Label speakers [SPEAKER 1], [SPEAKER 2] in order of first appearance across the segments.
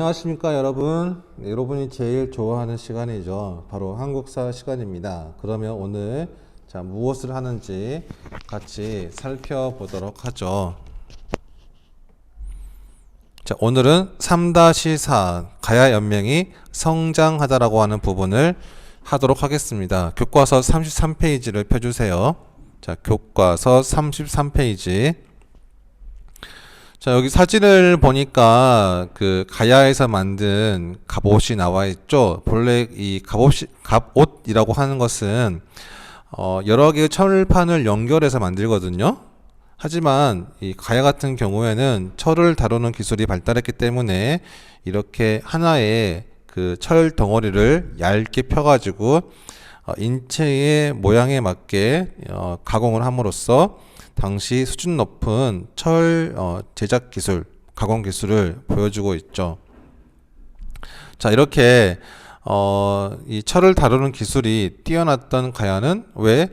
[SPEAKER 1] 안녕하십니까 여러분. 네, 여러분이 제일 좋아하는 시간이죠. 바로 한국사 시간입니다. 그러면 오늘 무엇을 하는지 같이 살펴보도록 하죠. 오늘은 3-4 가야연맹이 성장하다라고 하는 부분을 하도록 하겠습니다. 교과서 33페이지를 펴주세요. 교과서 33페이지. 여기 사진을 보니까 그 가야에서 만든 갑옷이 나와 있죠. 본래 이 갑옷이라고 하는 것은 여러 개의 철판을 연결해서 만들거든요. 하지만 이 가야 같은 경우에는 철을 다루는 기술이 발달했기 때문에 이렇게 하나의 그 철 덩어리를 얇게 펴가지고 인체의 모양에 맞게 가공을 함으로써 당시 수준 높은 철 제작 기술, 가공 기술을 보여주고 있죠. 이렇게 이 철을 다루는 기술이 뛰어났던 가야는 왜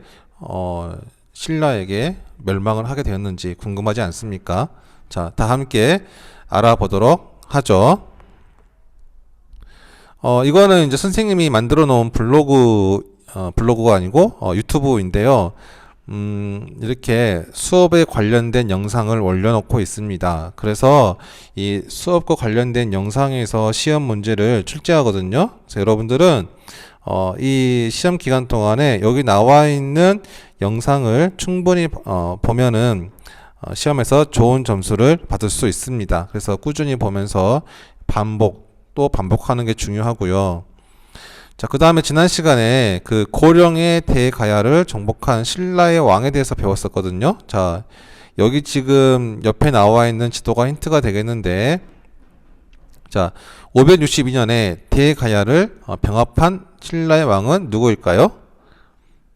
[SPEAKER 1] 신라에게 멸망을 하게 되었는지 궁금하지 않습니까? 다 함께 알아보도록 하죠. 이거는 이제 선생님이 만들어 놓은 블로그가 아니고 유튜브인데요. 이렇게 수업에 관련된 영상을 올려놓고 있습니다. 그래서 이 수업과 관련된 영상에서 시험 문제를 출제하거든요. 그래서 여러분들은 이 시험 기간 동안에 여기 나와 있는 영상을 충분히 보면은 시험에서 좋은 점수를 받을 수 있습니다. 그래서 꾸준히 보면서 또 반복하는 게 중요하고요. 그 다음에 지난 시간에 그 고령의 대가야를 정복한 신라의 왕에 대해서 배웠었거든요. 여기 지금 옆에 나와 있는 지도가 힌트가 되겠는데, 562년에 대가야를 병합한 신라의 왕은 누구일까요?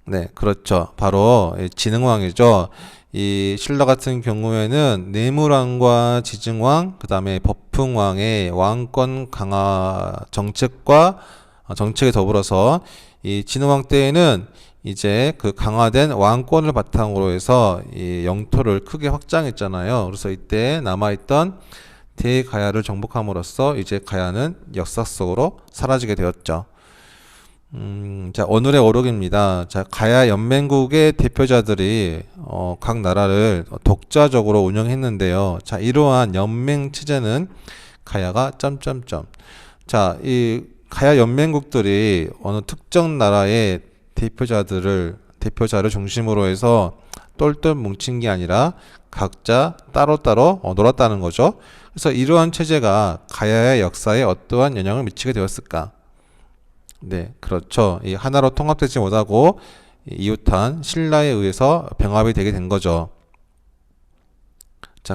[SPEAKER 1] 네, 그렇죠. 바로 진흥왕이죠. 이 신라 같은 경우에는 내물왕과 지증왕, 그 다음에 법흥왕의 왕권 강화 정책에 더불어서 이 진흥왕 때에는 이제 그 강화된 왕권을 바탕으로 해서 이 영토를 크게 확장했잖아요. 그래서 이때 남아있던 대가야를 정복함으로써 이제 가야는 역사 속으로 사라지게 되었죠. 오늘의 오록입니다. 가야 연맹국의 대표자들이 각 나라를 독자적으로 운영했는데요. 이러한 연맹 체제는 가야가 이 가야 연맹국들이 어느 특정 나라의 대표자를 중심으로 해서 똘똘 뭉친 게 아니라 각자 따로따로 놀았다는 거죠. 그래서 이러한 체제가 가야의 역사에 어떠한 영향을 미치게 되었을까? 네, 그렇죠. 이 하나로 통합되지 못하고 이웃한 신라에 의해서 병합이 되게 된 거죠.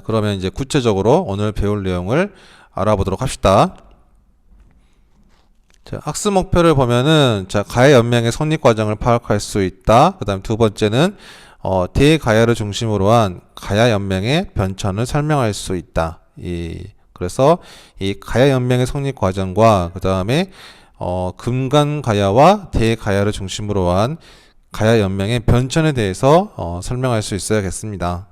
[SPEAKER 1] 그러면 이제 구체적으로 오늘 배울 내용을 알아보도록 합시다. 학습 목표를 보면은 가야 연맹의 성립 과정을 파악할 수 있다. 그다음 두 번째는 대가야를 중심으로 한 가야 연맹의 변천을 설명할 수 있다. 그래서 이 가야 연맹의 성립 과정과 그다음에 금간가야와 대가야를 중심으로 한 가야 연맹의 변천에 대해서 설명할 수 있어야겠습니다.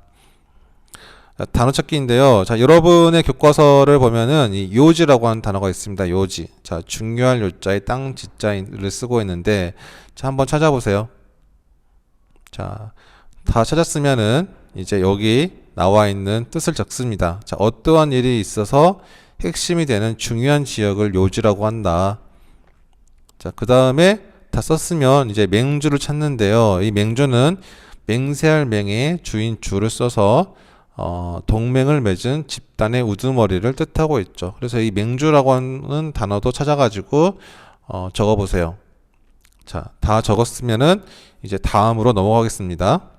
[SPEAKER 1] 단어 찾기인데요. 여러분의 교과서를 보면은 이 요지라고 하는 단어가 있습니다. 요지. 중요할 요자에 땅 지자를 쓰고 있는데, 한번 찾아보세요. 다 찾았으면은 이제 여기 나와 있는 뜻을 적습니다. 어떠한 일이 있어서 핵심이 되는 중요한 지역을 요지라고 한다. 그 다음에 다 썼으면 이제 맹주를 찾는데요. 이 맹주는 맹세할 맹의 주인 주를 써서 동맹을 맺은 집단의 우두머리를 뜻하고 있죠. 그래서 이 맹주라고 하는 단어도 찾아가지고 적어보세요. 다 적었으면은 이제 다음으로 넘어가겠습니다.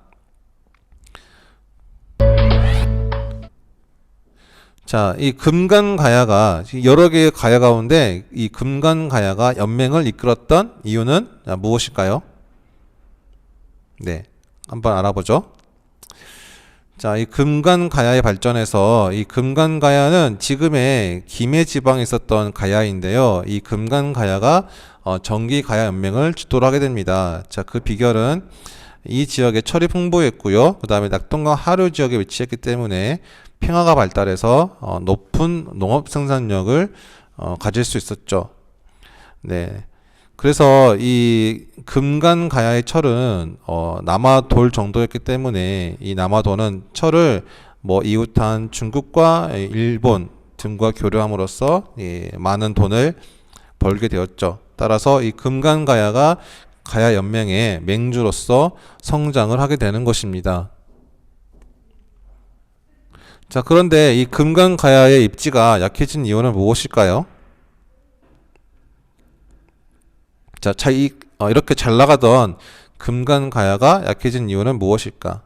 [SPEAKER 1] 이 금간가야가 여러 개의 가야 가운데 이 금간가야가 연맹을 이끌었던 이유는 무엇일까요? 네, 한번 알아보죠. 이 금간가야의 발전에서 이 금간가야는 지금의 김해 지방에 있었던 가야인데요. 이 금간가야가 정기가야 연맹을 주도를 하게 됩니다. 그 비결은 이 지역에 철이 풍부했고요. 그 다음에 낙동강 하류 지역에 위치했기 때문에 평화가 발달해서 높은 농업 생산력을 가질 수 있었죠. 네. 그래서 이 금간가야의 철은 남아돌 정도였기 때문에 이 남아도는 철을 뭐 이웃한 중국과 일본 등과 교류함으로써 많은 돈을 벌게 되었죠. 따라서 이 금간가야가 가야 연맹의 맹주로서 성장을 하게 되는 것입니다. 자, 그런데 이 금강가야의 입지가 약해진 이유는 무엇일까요? 자, 이렇게 잘 나가던 금강가야가 약해진 이유는 무엇일까?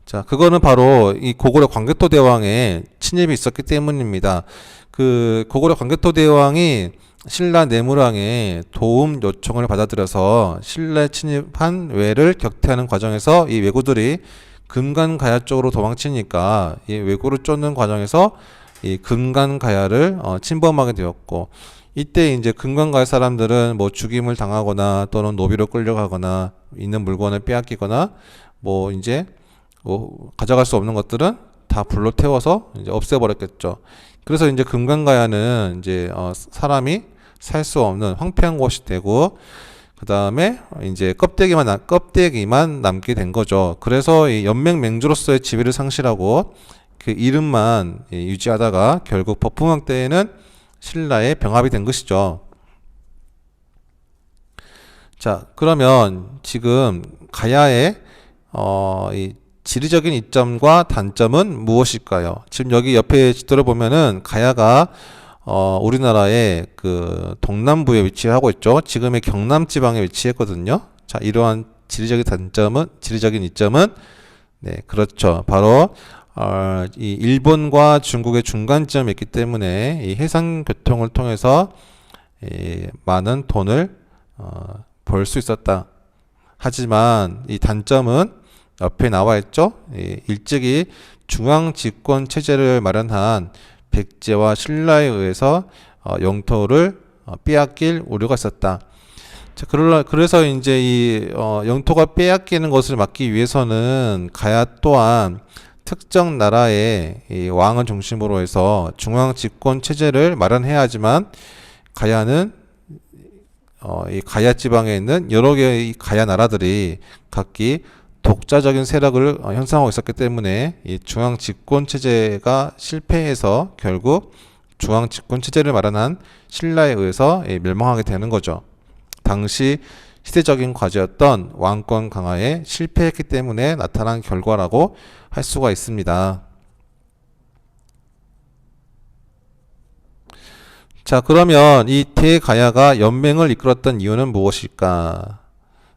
[SPEAKER 1] 자, 그거는 바로 이 고구려 광개토 대왕의 침입이 있었기 때문입니다. 그 고구려 광개토 대왕이 신라 내무랑의 도움 요청을 받아들여서 신라에 침입한 왜를 격퇴하는 과정에서 이 왜구들이 금간가야 쪽으로 도망치니까 이 왜구를 쫓는 과정에서 이 금간가야를 침범하게 되었고, 이때 이제 금간가야 사람들은 뭐 죽임을 당하거나 또는 노비로 끌려가거나 있는 물건을 빼앗기거나 뭐 이제 뭐 가져갈 수 없는 것들은 다 불로 태워서 이제 없애버렸겠죠. 그래서 이제 금강가야는 이제 사람이 살 수 없는 황폐한 곳이 되고, 그 다음에 이제 껍데기만 남게 된 거죠. 그래서 이 연맹 맹주로서의 지위를 상실하고 그 이름만 유지하다가 결국 법흥왕 때에는 신라에 병합이 된 것이죠. 자, 그러면 지금 가야의 이 지리적인 이점과 단점은 무엇일까요? 지금 여기 옆에 지도를 보면은 가야가 우리나라의 그 동남부에 위치하고 있죠. 지금의 경남 지방에 위치했거든요. 자, 이러한 지리적인 이점은 네, 그렇죠. 바로 이 일본과 중국의 중간 지점에 있기 때문에 이 해상 교통을 통해서 많은 돈을 벌 수 있었다. 하지만 이 단점은 옆에 나와 있죠. 일찍이 중앙 집권 체제를 마련한 백제와 신라에 의해서 영토를 빼앗길 우려가 있었다. 자, 그래서 이제 이 영토가 빼앗기는 것을 막기 위해서는 가야 또한 특정 나라의 이 왕을 중심으로 해서 중앙 집권 체제를 마련해야 하지만, 가야는 이 가야 지방에 있는 여러 개의 이 가야 나라들이 각기 독자적인 세력을 형성하고 있었기 때문에 이 중앙 집권 체제가 실패해서 결국 중앙 집권 체제를 마련한 신라에 의해서 멸망하게 되는 거죠. 당시 시대적인 과제였던 왕권 강화에 실패했기 때문에 나타난 결과라고 할 수가 있습니다. 자, 그러면 이 대가야가 연맹을 이끌었던 이유는 무엇일까?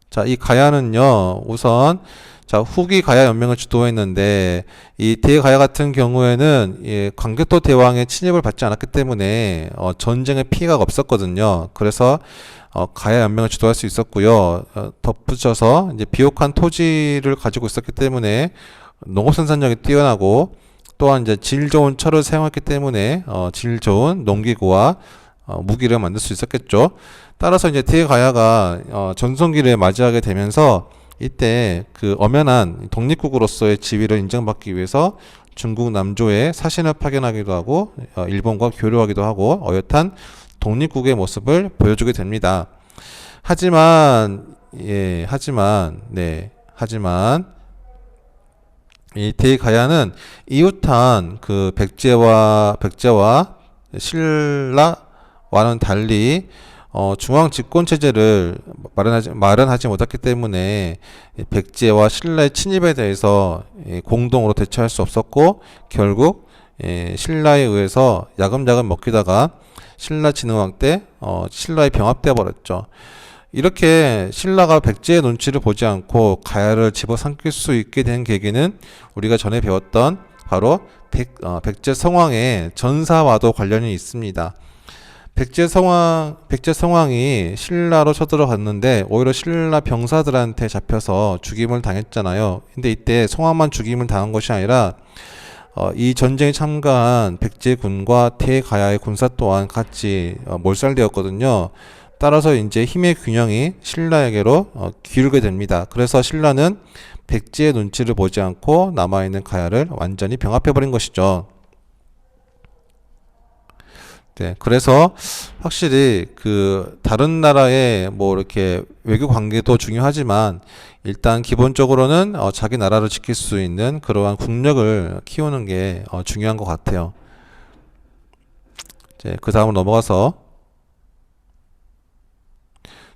[SPEAKER 1] 자, 이 가야는요, 우선 자, 후기 가야 연맹을 주도했는데, 이 대가야 같은 경우에는 광개토 대왕의 침입을 받지 않았기 때문에 전쟁의 피해가 없었거든요. 그래서 가야 연맹을 주도할 수 있었고요. 덧붙여서 이제 비옥한 토지를 가지고 있었기 때문에 농업 생산력이 뛰어나고, 또한 이제 질 좋은 철을 사용했기 때문에 질 좋은 농기구와 무기를 만들 수 있었겠죠. 따라서 이제 대가야가 전성기를 맞이하게 되면서 이때 그 엄연한 독립국으로서의 지위를 인정받기 위해서 중국 남조에 사신을 파견하기도 하고 일본과 교류하기도 하고 어엿한 독립국의 모습을 보여주게 됩니다. 하지만 이 대가야는 이웃한 그 백제와 신라와는 달리 중앙 집권 체제를 마련하지 못했기 때문에 백제와 신라의 침입에 대해서 공동으로 대처할 수 없었고, 결국 신라에 의해서 야금야금 먹히다가 신라 진흥왕 때 신라에 병합되어 버렸죠. 이렇게 신라가 백제의 눈치를 보지 않고 가야를 집어삼킬 수 있게 된 계기는 우리가 전에 배웠던 바로 백제 성왕의 전사와도 관련이 있습니다. 백제 성왕이 신라로 쳐들어갔는데 오히려 신라 병사들한테 잡혀서 죽임을 당했잖아요. 근데 이때 성왕만 죽임을 당한 것이 아니라 이 전쟁에 참가한 백제군과 대가야의 군사 또한 같이 몰살되었거든요. 따라서 이제 힘의 균형이 신라에게로 기울게 됩니다. 그래서 신라는 백제의 눈치를 보지 않고 남아있는 가야를 완전히 병합해버린 것이죠. 네, 그래서 확실히 그 다른 나라의 뭐 이렇게 외교 관계도 중요하지만 일단 기본적으로는 자기 나라를 지킬 수 있는 그러한 국력을 키우는 게 중요한 것 같아요. 이제 그 다음으로 넘어가서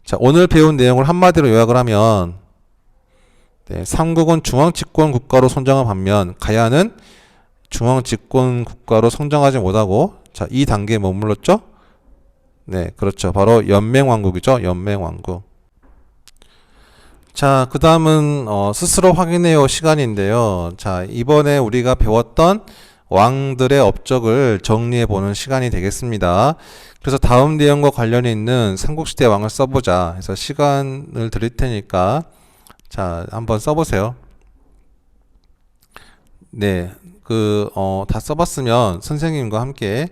[SPEAKER 1] 자, 오늘 배운 내용을 한마디로 요약을 하면 네, 삼국은 중앙집권 국가로 성장한 반면 가야는 중앙집권 국가로 성장하지 못하고 자, 이 단계에 머물렀죠? 네, 그렇죠. 바로 연맹왕국이죠. 연맹왕국. 자, 그 다음은 스스로 확인해요 시간인데요. 자, 이번에 우리가 배웠던 왕들의 업적을 정리해 보는 시간이 되겠습니다. 그래서 다음 내용과 관련이 있는 삼국시대 왕을 써보자 해서 시간을 드릴 테니까 자, 한번 써보세요. 네, 다 써봤으면 선생님과 함께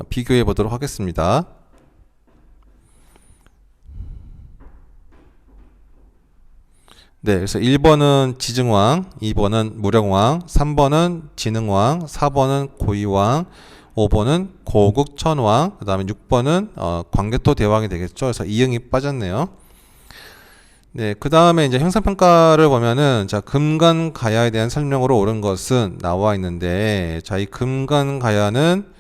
[SPEAKER 1] 비교해 보도록 하겠습니다. 네, 그래서 1번은 지증왕, 2번은 무령왕, 3번은 진흥왕, 4번은 고의왕, 5번은 고국천왕, 그 다음에 6번은 광개토 대왕이 되겠죠. 그래서 이응이 빠졌네요. 네, 그 다음에 이제 형상평가를 보면은 자, 금관가야에 대한 설명으로 옳은 것은 나와 있는데 자, 이 금관가야는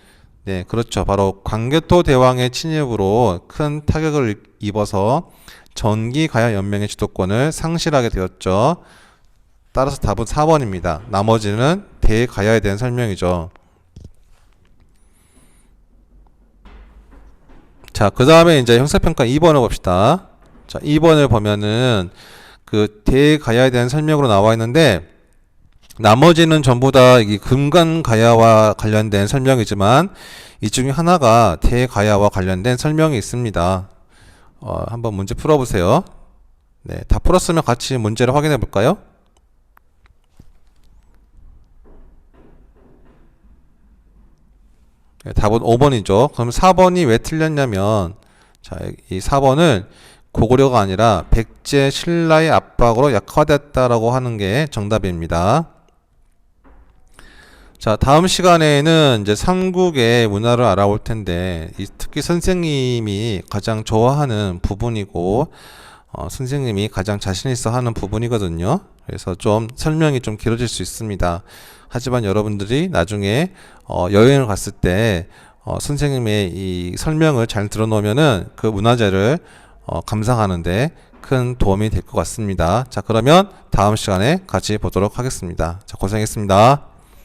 [SPEAKER 1] 네, 그렇죠. 바로 광개토 대왕의 침입으로 큰 타격을 입어서 전기가야 연맹의 주도권을 상실하게 되었죠. 따라서 답은 4번입니다. 나머지는 대가야에 대한 설명이죠. 자, 그 다음에 이제 형사평가 2번을 봅시다. 자, 2번을 보면은 그 대가야에 대한 설명으로 나와 있는데 나머지는 전부 다 이 금관가야와 관련된 설명이지만 이 중에 하나가 대가야와 관련된 설명이 있습니다. 한번 문제 풀어보세요. 네, 다 풀었으면 같이 문제를 확인해 볼까요? 네, 답은 5번이죠. 그럼 4번이 왜 틀렸냐면 자, 이 4번을 고구려가 아니라 백제 신라의 압박으로 약화됐다라고 하는 게 정답입니다. 자, 다음 시간에는 이제 삼국의 문화를 알아볼 텐데 특히 선생님이 가장 좋아하는 부분이고 선생님이 가장 자신 있어 하는 부분이거든요. 그래서 좀 설명이 좀 길어질 수 있습니다. 하지만 여러분들이 나중에 여행을 갔을 때 선생님의 이 설명을 잘 들어놓으면은 그 문화재를 감상하는데 큰 도움이 될 것 같습니다. 자, 그러면 다음 시간에 같이 보도록 하겠습니다. 자, 고생했습니다.